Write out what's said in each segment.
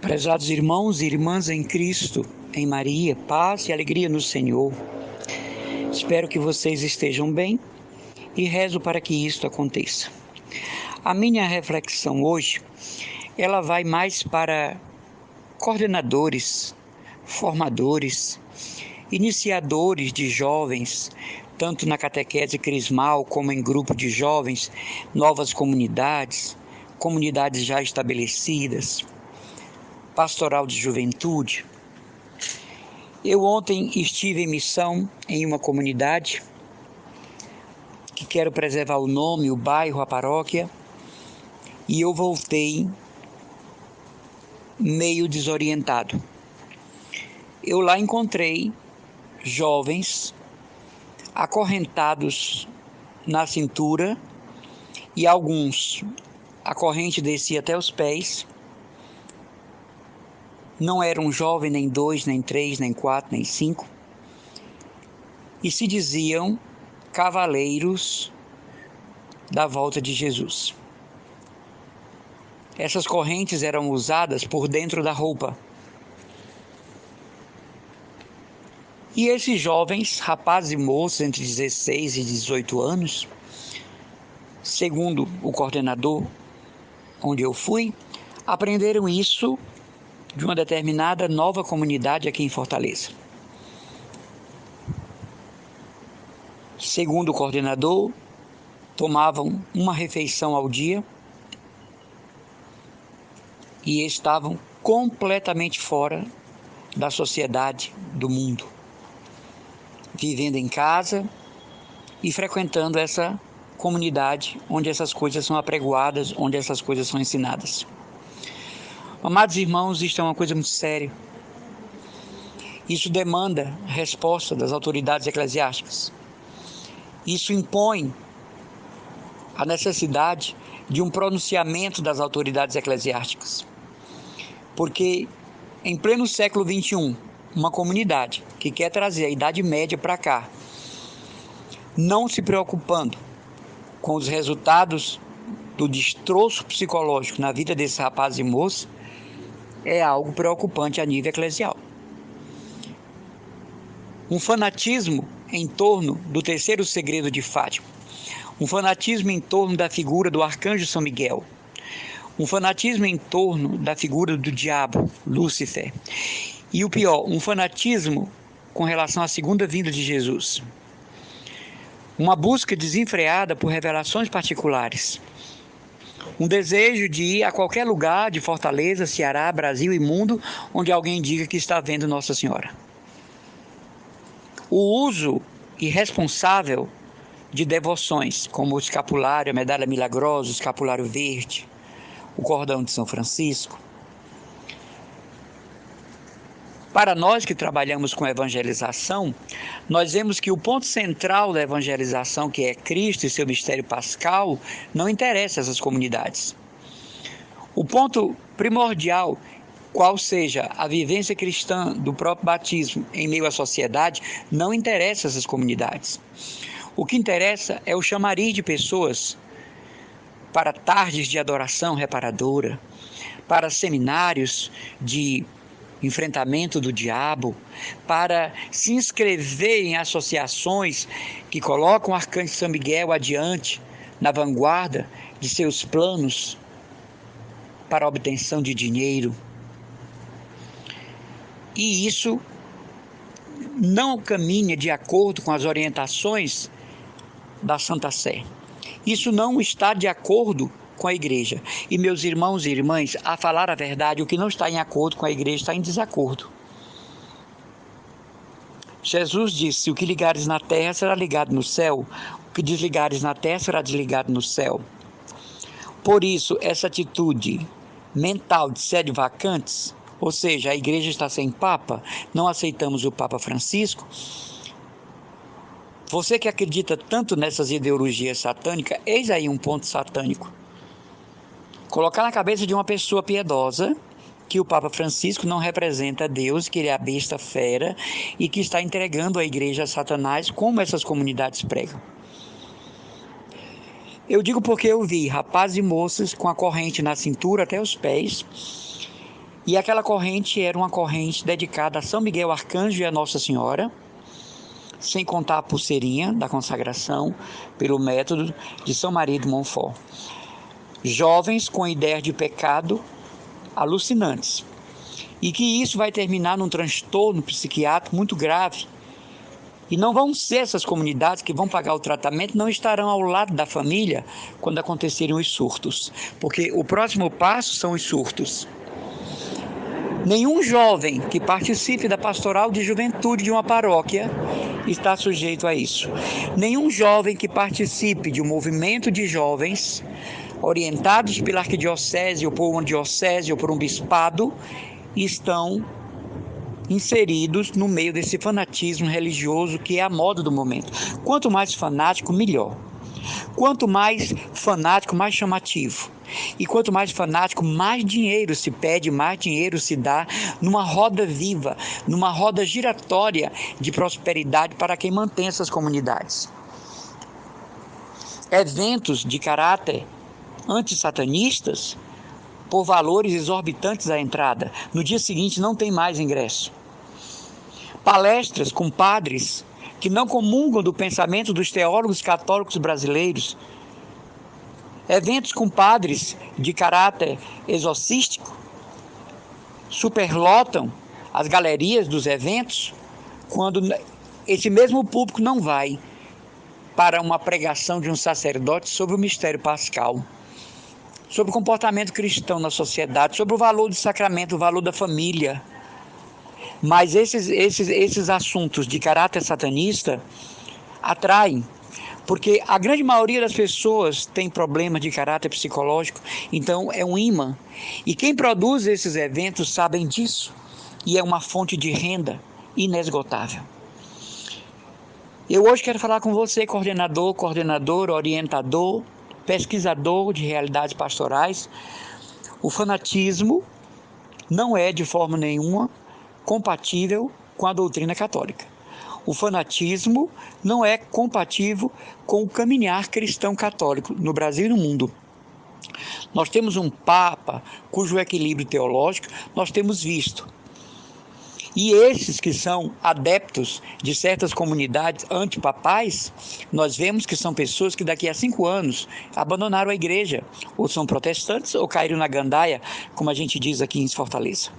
Prezados irmãos e irmãs em Cristo, em Maria, paz e alegria no Senhor. Espero que vocês estejam bem e rezo para que isto aconteça. A minha reflexão hoje, ela vai mais para coordenadores, formadores, iniciadores de jovens, tanto na catequese crismal como em grupo de jovens, novas comunidades, comunidades já estabelecidas, pastoral de juventude. Eu ontem estive em missão em uma comunidade que quero preservar o nome, o bairro, a paróquia, e eu voltei meio desorientado. Eu lá encontrei jovens acorrentados na cintura e alguns a corrente descia até os pés. Não era um jovem, nem 2, nem 3, nem 4, nem 5. E se diziam cavaleiros da volta de Jesus. Essas correntes eram usadas por dentro da roupa. E esses jovens, rapazes e moças entre 16 e 18 anos, segundo o coordenador onde eu fui, aprenderam isso de uma determinada nova comunidade aqui em Fortaleza. Segundo o coordenador, tomavam uma refeição ao dia e estavam completamente fora da sociedade, do mundo, vivendo em casa e frequentando essa comunidade onde essas coisas são apregoadas, onde essas coisas são ensinadas. Amados irmãos, isto é uma coisa muito séria. Isso demanda resposta das autoridades eclesiásticas. Isso impõe a necessidade de um pronunciamento das autoridades eclesiásticas. Porque em pleno século XXI, uma comunidade que quer trazer a Idade Média para cá, não se preocupando com os resultados do destroço psicológico na vida desses rapazes e moças, é algo preocupante a nível eclesial. Um fanatismo em torno do terceiro segredo de Fátima, um fanatismo em torno da figura do arcanjo São Miguel, um fanatismo em torno da figura do diabo, Lúcifer, e o pior, um fanatismo com relação à segunda vinda de Jesus. Uma busca desenfreada por revelações particulares. Um desejo de ir a qualquer lugar de Fortaleza, Ceará, Brasil e mundo, onde alguém diga que está vendo Nossa Senhora. O uso irresponsável de devoções, como o escapulário, a medalha milagrosa, o escapulário verde, o cordão de São Francisco. Para nós que trabalhamos com evangelização, nós vemos que o ponto central da evangelização, que é Cristo e seu mistério pascal, não interessa essas comunidades. O ponto primordial, qual seja a vivência cristã do próprio batismo em meio à sociedade, não interessa essas comunidades. O que interessa é o chamariz de pessoas para tardes de adoração reparadora, para seminários de enfrentamento do diabo, para se inscrever em associações que colocam o arcanjo São Miguel adiante, na vanguarda de seus planos para a obtenção de dinheiro. E isso não caminha de acordo com as orientações da Santa Sé. Isso não está de acordo com a igreja. E meus irmãos e irmãs, a falar a verdade, o que não está em acordo com a igreja está em desacordo. Jesus disse: o que ligares na terra será ligado no céu, o que desligares na terra será desligado no céu. Por isso, essa atitude mental de sede vacantes, ou seja, a igreja está sem Papa, não aceitamos o Papa Francisco. Você que acredita tanto nessas ideologias satânicas, eis aí um ponto satânico. Colocar na cabeça de uma pessoa piedosa que o Papa Francisco não representa Deus, que ele é a besta fera e que está entregando a igreja a Satanás, como essas comunidades pregam. Eu digo porque eu vi rapazes e moças com a corrente na cintura até os pés E aquela corrente era uma corrente dedicada a São Miguel Arcanjo e a Nossa Senhora, sem contar a pulseirinha da consagração pelo método de São Maria de Montfort. Jovens com ideias de pecado alucinantes. E que isso vai terminar num transtorno psiquiátrico muito grave. E não vão ser essas comunidades que vão pagar o tratamento, não estarão ao lado da família quando acontecerem os surtos. Porque o próximo passo são os surtos. Nenhum jovem que participe da pastoral de juventude de uma paróquia está sujeito a isso. Nenhum jovem que participe de um movimento de jovens orientados pela arquidiocese ou por uma diocese ou por um bispado estão inseridos no meio desse fanatismo religioso que é a moda do momento. Quanto mais fanático, melhor. Quanto mais fanático, mais chamativo. E quanto mais fanático, mais dinheiro se pede, mais dinheiro se dá numa roda viva, numa roda giratória de prosperidade para quem mantém essas comunidades. Eventos de caráter antissatanistas, por valores exorbitantes à entrada. No dia seguinte não tem mais ingresso. Palestras com padres que não comungam do pensamento dos teólogos católicos brasileiros. Eventos com padres de caráter exorcístico superlotam as galerias dos eventos, quando esse mesmo público não vai para uma pregação de um sacerdote sobre o mistério pascal, sobre o comportamento cristão na sociedade, sobre o valor do sacramento, o valor da família. Mas esses assuntos de caráter satanista atraem, porque a grande maioria das pessoas tem problemas de caráter psicológico, então é um imã. E quem produz esses eventos sabem disso, e é uma fonte de renda inesgotável. Eu hoje quero falar com você, coordenador, coordenadora, orientador, pesquisador de realidades pastorais. O fanatismo não é de forma nenhuma compatível com a doutrina católica. O fanatismo não é compatível com o caminhar cristão católico no Brasil e no mundo. Nós temos um Papa cujo equilíbrio teológico nós temos visto. E esses que são adeptos de certas comunidades antipapais, nós vemos que são pessoas que daqui a 5 anos abandonaram a igreja, ou são protestantes ou caíram na gandaia, como a gente diz aqui em Fortaleza.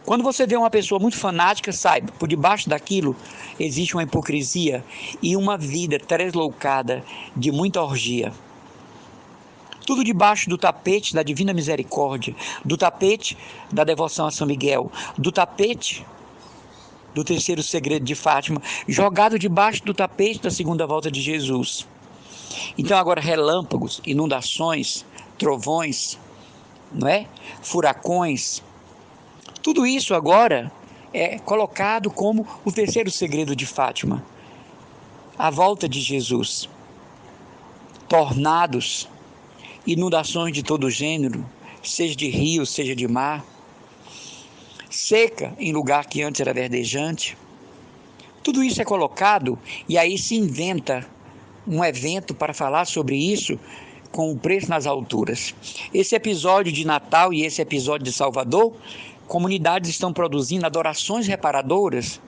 Quando você vê uma pessoa muito fanática, saiba, por debaixo daquilo existe uma hipocrisia e uma vida tresloucada de muita orgia. Tudo debaixo do tapete da Divina Misericórdia, do tapete da devoção a São Miguel, do tapete do terceiro segredo de Fátima, jogado debaixo do tapete da segunda volta de Jesus. Então agora relâmpagos, inundações, trovões, não é? Furacões, tudo isso agora é colocado como o terceiro segredo de Fátima, a volta de Jesus. Tornados, inundações de todo gênero, seja de rio, seja de mar, seca em lugar que antes era verdejante. Tudo isso é colocado e aí se inventa um evento para falar sobre isso com o preço nas alturas. Esse episódio de Natal e esse episódio de Salvador, comunidades estão produzindo adorações reparadoras,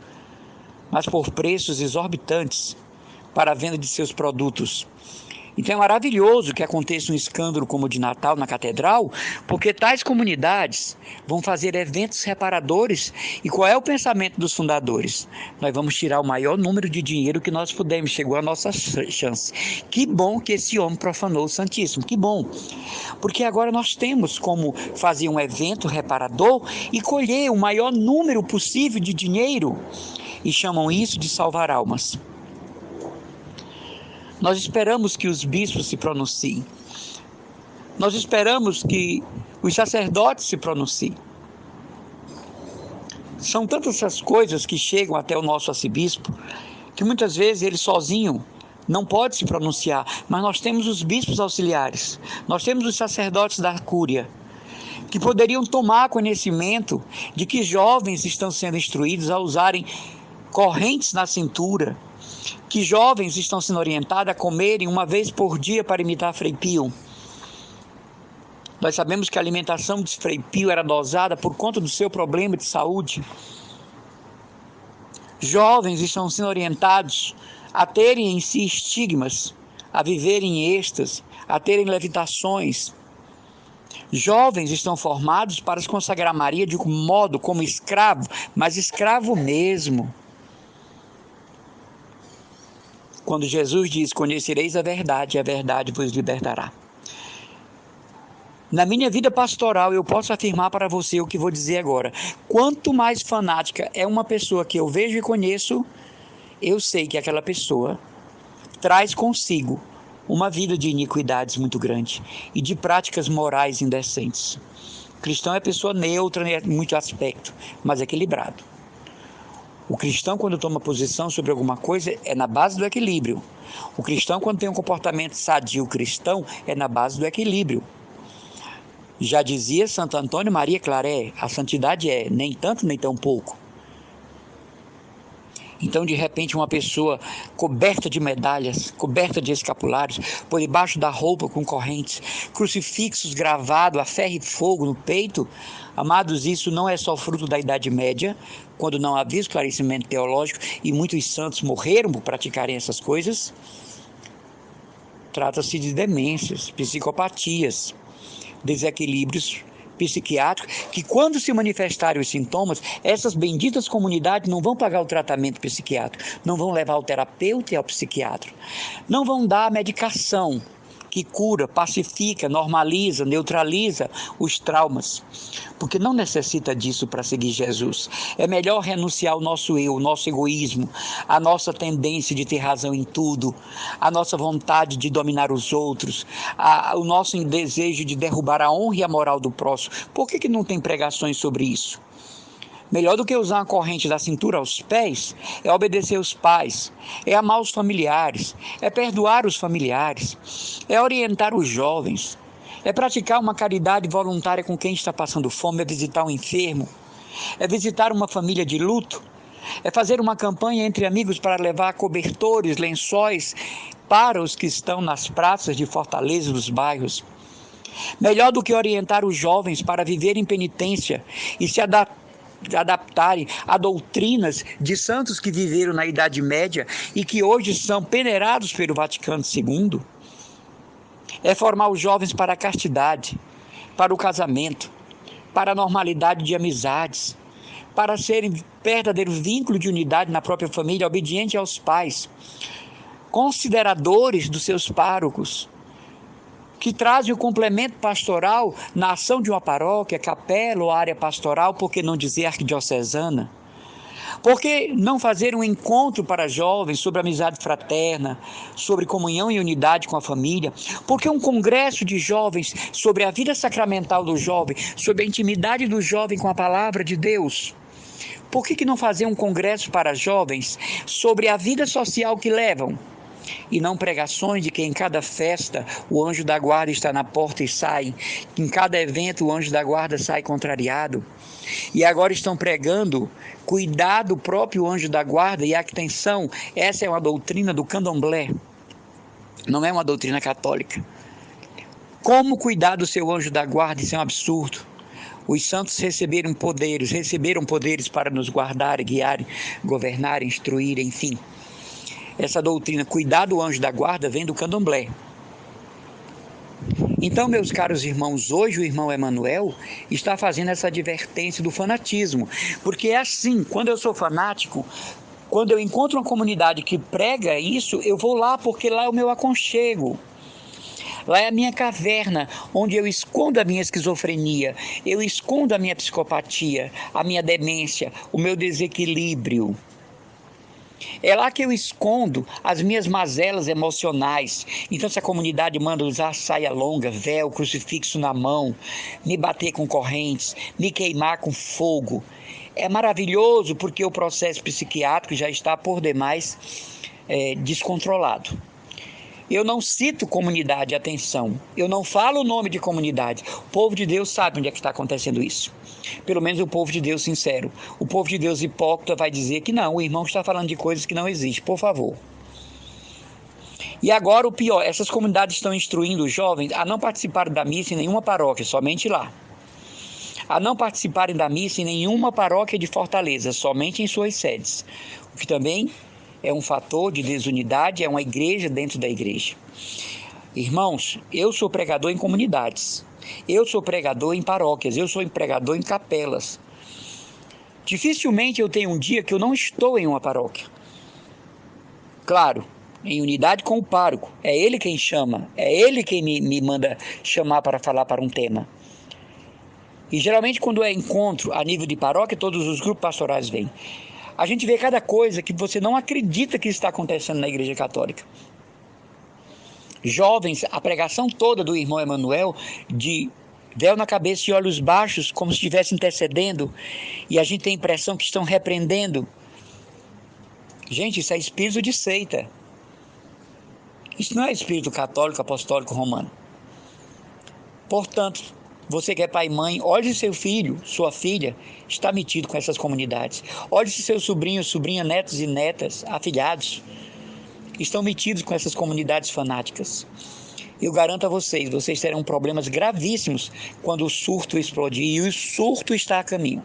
mas por preços exorbitantes para a venda de seus produtos. Então é maravilhoso que aconteça um escândalo como o de Natal na catedral, porque tais comunidades vão fazer eventos reparadores. E qual é o pensamento dos fundadores? Nós vamos tirar o maior número de dinheiro que nós pudermos, chegou a nossa chance. Que bom que esse homem profanou o Santíssimo, que bom. Porque agora nós temos como fazer um evento reparador e colher o maior número possível de dinheiro. E chamam isso de salvar almas. Nós esperamos que os bispos se pronunciem. Nós esperamos que os sacerdotes se pronunciem. São tantas essas coisas que chegam até o nosso arcebispo, que muitas vezes ele sozinho não pode se pronunciar, mas nós temos os bispos auxiliares, nós temos os sacerdotes da cúria, que poderiam tomar conhecimento de que jovens estão sendo instruídos a usarem correntes na cintura, que jovens estão sendo orientados a comerem uma vez por dia para imitar Frei Pio. Nós sabemos que a alimentação de Frei Pio era dosada por conta do seu problema de saúde. Jovens estão sendo orientados a terem em si estigmas, a viverem em êxtase, a terem levitações. Jovens estão formados para se consagrar a Maria de um modo como escravo, mas escravo mesmo. Quando Jesus diz: conhecereis a verdade vos libertará. Na minha vida pastoral, eu posso afirmar para você o que vou dizer agora. Quanto mais fanática é uma pessoa que eu vejo e conheço, eu sei que aquela pessoa traz consigo uma vida de iniquidades muito grande e de práticas morais indecentes. O cristão é pessoa neutra em muito aspecto, mas equilibrado. O cristão, quando toma posição sobre alguma coisa, é na base do equilíbrio. O cristão, quando tem um comportamento sadio cristão, é na base do equilíbrio. Já dizia Santo Antônio Maria Claret, a santidade é nem tanto nem tão pouco. Então, de repente, uma pessoa coberta de medalhas, coberta de escapulários, por debaixo da roupa com correntes, crucifixos gravados a ferro e fogo no peito, amados, isso não é só fruto da Idade Média, quando não havia esclarecimento teológico e muitos santos morreram por praticarem essas coisas. Trata-se de demências, psicopatias, desequilíbrios psiquiátricos, que quando se manifestarem os sintomas, essas benditas comunidades não vão pagar o tratamento psiquiátrico, não vão levar ao terapeuta e ao psiquiatra, não vão dar a medicação que cura, pacifica, normaliza, neutraliza os traumas, porque não necessita disso para seguir Jesus. É melhor renunciar ao nosso eu, o nosso egoísmo, a nossa tendência de ter razão em tudo, a nossa vontade de dominar os outros, o nosso desejo de derrubar a honra e a moral do próximo. Por que não tem pregações sobre isso? Melhor do que usar uma corrente da cintura aos pés é obedecer os pais, é amar os familiares, é perdoar os familiares, é orientar os jovens, é praticar uma caridade voluntária com quem está passando fome, é visitar um enfermo, é visitar uma família de luto, é fazer uma campanha entre amigos para levar cobertores, lençóis para os que estão nas praças de Fortaleza e dos bairros. Melhor do que orientar os jovens para viver em penitência e se adaptarem a doutrinas de santos que viveram na Idade Média e que hoje são peneirados pelo Vaticano II, é formar os jovens para a castidade, para o casamento, para a normalidade de amizades, para serem verdadeiro vínculo de unidade na própria família, obediente aos pais, consideradores dos seus párocos, que trazem o complemento pastoral na ação de uma paróquia, capela ou área pastoral, por que não dizer arquidiocesana? Por que não fazer um encontro para jovens sobre amizade fraterna, sobre comunhão e unidade com a família? Por que um congresso de jovens sobre a vida sacramental do jovem, sobre a intimidade do jovem com a palavra de Deus? Por que não fazer um congresso para jovens sobre a vida social que levam? E não pregações de que em cada festa o anjo da guarda está na porta e sai, que em cada evento o anjo da guarda sai contrariado. E agora estão pregando cuidar do próprio anjo da guarda, e atenção, essa é uma doutrina do candomblé, não é uma doutrina católica. Como cuidar do seu anjo da guarda? Isso é um absurdo. Os santos receberam poderes para nos guardar, guiar, governar, instruir, enfim. Essa doutrina, cuidar do anjo da guarda, vem do candomblé. Então, meus caros irmãos, hoje o irmão Emanuel está fazendo essa advertência do fanatismo, porque é assim, quando eu sou fanático, quando eu encontro uma comunidade que prega isso, eu vou lá porque lá é o meu aconchego. Lá é a minha caverna, onde eu escondo a minha esquizofrenia, eu escondo a minha psicopatia, a minha demência, o meu desequilíbrio. É lá que eu escondo as minhas mazelas emocionais. Então, se a comunidade manda usar saia longa, véu, crucifixo na mão, me bater com correntes, me queimar com fogo, é maravilhoso porque o processo psiquiátrico já está por demais descontrolado. Eu não cito comunidade, atenção, eu não falo o nome de comunidade. O povo de Deus sabe onde é que está acontecendo isso. Pelo menos o povo de Deus sincero. O povo de Deus hipócrita vai dizer que não, o irmão está falando de coisas que não existem, por favor. E agora o pior, essas comunidades estão instruindo os jovens a não participarem da missa em nenhuma paróquia, somente lá. A não participarem da missa em nenhuma paróquia de Fortaleza, somente em suas sedes. O que também é um fator de desunidade, é uma igreja dentro da igreja. Irmãos, eu sou pregador em comunidades, eu sou pregador em paróquias, eu sou pregador em capelas. Dificilmente eu tenho um dia que eu não estou em uma paróquia. Claro, em unidade com o pároco, é ele quem chama, é ele quem me manda chamar para falar para um tema. E geralmente quando é encontro a nível de paróquia, todos os grupos pastorais vêm. A gente vê cada coisa que você não acredita que está acontecendo na Igreja Católica. Jovens, a pregação toda do irmão Emanuel, de véu na cabeça e olhos baixos, como se estivesse intercedendo, e a gente tem a impressão que estão repreendendo. Gente, isso é espírito de seita. Isso não é espírito católico, apostólico, romano. Portanto, você que é pai e mãe, olhe se seu filho, sua filha, está metido com essas comunidades. Olhe se seus sobrinhos, sobrinhas, netos e netas, afilhados, estão metidos com essas comunidades fanáticas. Eu garanto a vocês, vocês terão problemas gravíssimos quando o surto explodir. E o surto está a caminho.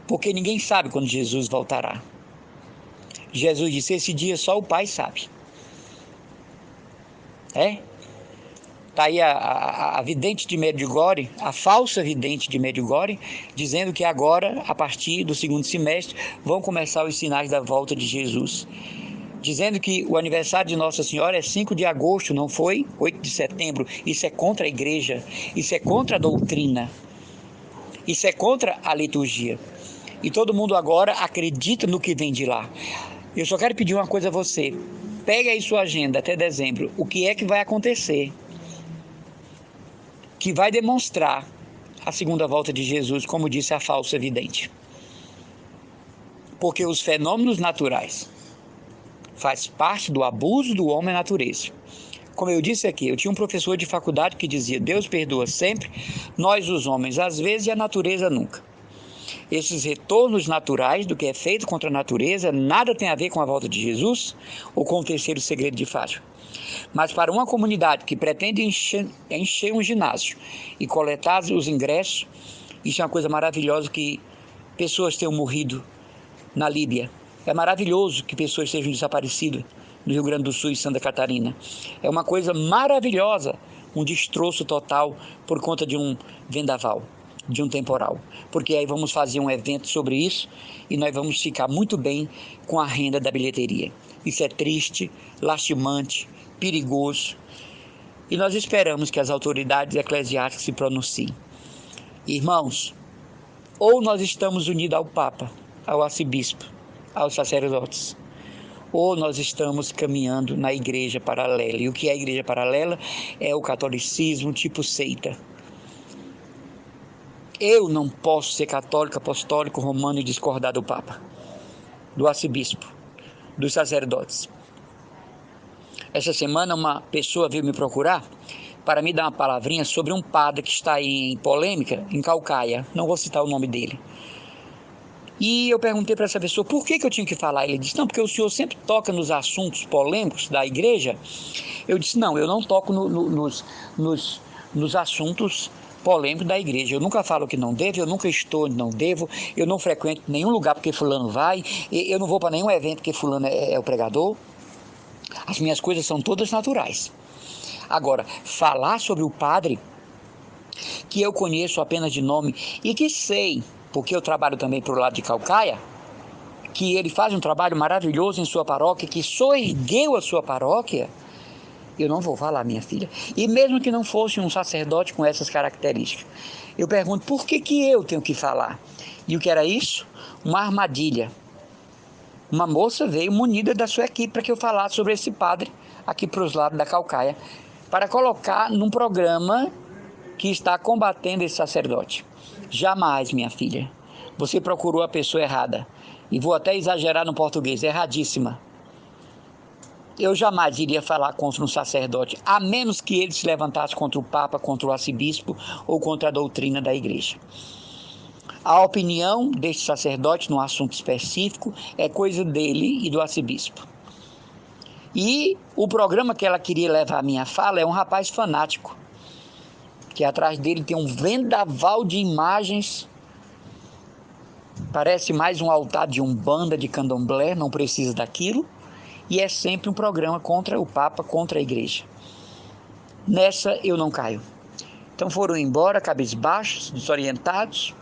Porque ninguém sabe quando Jesus voltará. Jesus disse, esse dia só o Pai sabe. Está aí a vidente de Medjugorje, a falsa vidente de Medjugorje, dizendo que agora, a partir do segundo semestre, vão começar os sinais da volta de Jesus. Dizendo que o aniversário de Nossa Senhora é 5 de agosto, não foi 8 de setembro. Isso é contra a igreja, isso é contra a doutrina, isso é contra a liturgia. E todo mundo agora acredita no que vem de lá. Eu só quero pedir uma coisa a você. Pegue aí sua agenda até dezembro. O que é que vai acontecer? Que vai demonstrar a segunda volta de Jesus, como disse a falsa vidente. Porque os fenômenos naturais faz parte do abuso do homem à natureza. Como eu disse aqui, eu tinha um professor de faculdade que dizia, Deus perdoa sempre, nós os homens às vezes e a natureza nunca. Esses retornos naturais do que é feito contra a natureza nada tem a ver com a volta de Jesus ou com o terceiro segredo de Fátima. Mas para uma comunidade que pretende encher um ginásio e coletar os ingressos, isso é uma coisa maravilhosa que pessoas tenham morrido na Líbia. É maravilhoso que pessoas sejam desaparecidas no Rio Grande do Sul e Santa Catarina. É uma coisa maravilhosa, um destroço total por conta de um vendaval, de um temporal. Porque aí vamos fazer um evento sobre isso e nós vamos ficar muito bem com a renda da bilheteria. Isso é triste, lastimante, perigoso. E nós esperamos que as autoridades eclesiásticas se pronunciem. Irmãos, ou nós estamos unidos ao Papa, ao arcebispo, aos sacerdotes, ou nós estamos caminhando na igreja paralela. E o que é a igreja paralela? É o catolicismo tipo seita. Eu não posso ser católico, apostólico, romano e discordar do Papa, do arcebispo, dos sacerdotes. Essa semana uma pessoa veio me procurar para me dar uma palavrinha sobre um padre que está em polêmica em Caucaia. Não vou citar o nome dele. E eu perguntei para essa pessoa por que eu tinha que falar. Ele disse, não, porque o senhor sempre toca nos assuntos polêmicos da igreja. Eu disse, não, eu não toco nos assuntos polêmicos da igreja. Eu nunca falo que não devo, eu nunca estou onde não devo, eu não frequento nenhum lugar porque fulano vai, eu não vou para nenhum evento porque fulano é o pregador. As minhas coisas são todas naturais. Agora, falar sobre o padre, que eu conheço apenas de nome e que sei, porque eu trabalho também para o lado de Caucaia, que ele faz um trabalho maravilhoso em sua paróquia, que soergueu a sua paróquia, eu não vou falar, minha filha. E mesmo que não fosse um sacerdote com essas características, eu pergunto, por que eu tenho que falar? E o que era isso? Uma armadilha. Uma moça veio munida da sua equipe para que eu falasse sobre esse padre aqui para os lados da Caucaia, para colocar num programa que está combatendo esse sacerdote. Jamais, minha filha. Você procurou a pessoa errada. E vou até exagerar no português, erradíssima. Eu jamais iria falar contra um sacerdote, a menos que ele se levantasse contra o Papa, contra o arcebispo ou contra a doutrina da igreja. A opinião deste sacerdote num assunto específico é coisa dele e do arcebispo. E o programa que ela queria levar a minha fala é um rapaz fanático, que atrás dele tem um vendaval de imagens, parece mais um altar de umbanda, de candomblé, não precisa daquilo, e é sempre um programa contra o Papa, contra a igreja. Nessa eu não caio. Então foram embora, cabisbaixos, desorientados,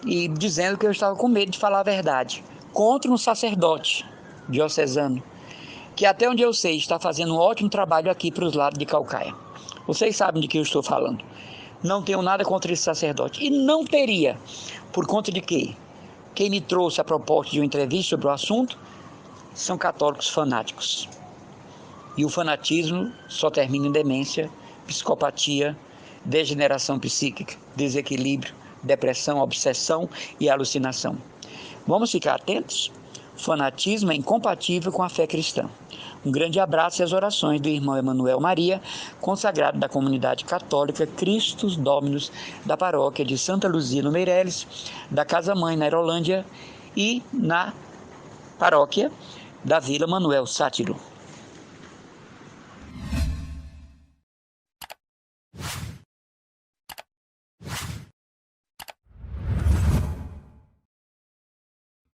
e dizendo que eu estava com medo de falar a verdade, contra um sacerdote diocesano, que até onde eu sei está fazendo um ótimo trabalho aqui para os lados de Caucaia. Vocês sabem de que eu estou falando. Não tenho nada contra esse sacerdote. E não teria, por conta de quê? Quem me trouxe a proposta de uma entrevista sobre o assunto são católicos fanáticos. E o fanatismo só termina em demência, psicopatia, degeneração psíquica, desequilíbrio, depressão, obsessão e alucinação. Vamos ficar atentos? O fanatismo é incompatível com a fé cristã. Um grande abraço e as orações do irmão Emanuel Maria, consagrado da comunidade católica Christus Dominus, da paróquia de Santa Luzia, no Meireles, da Casa Mãe, na Aerolândia, e na paróquia da Vila Manuel Sátiro.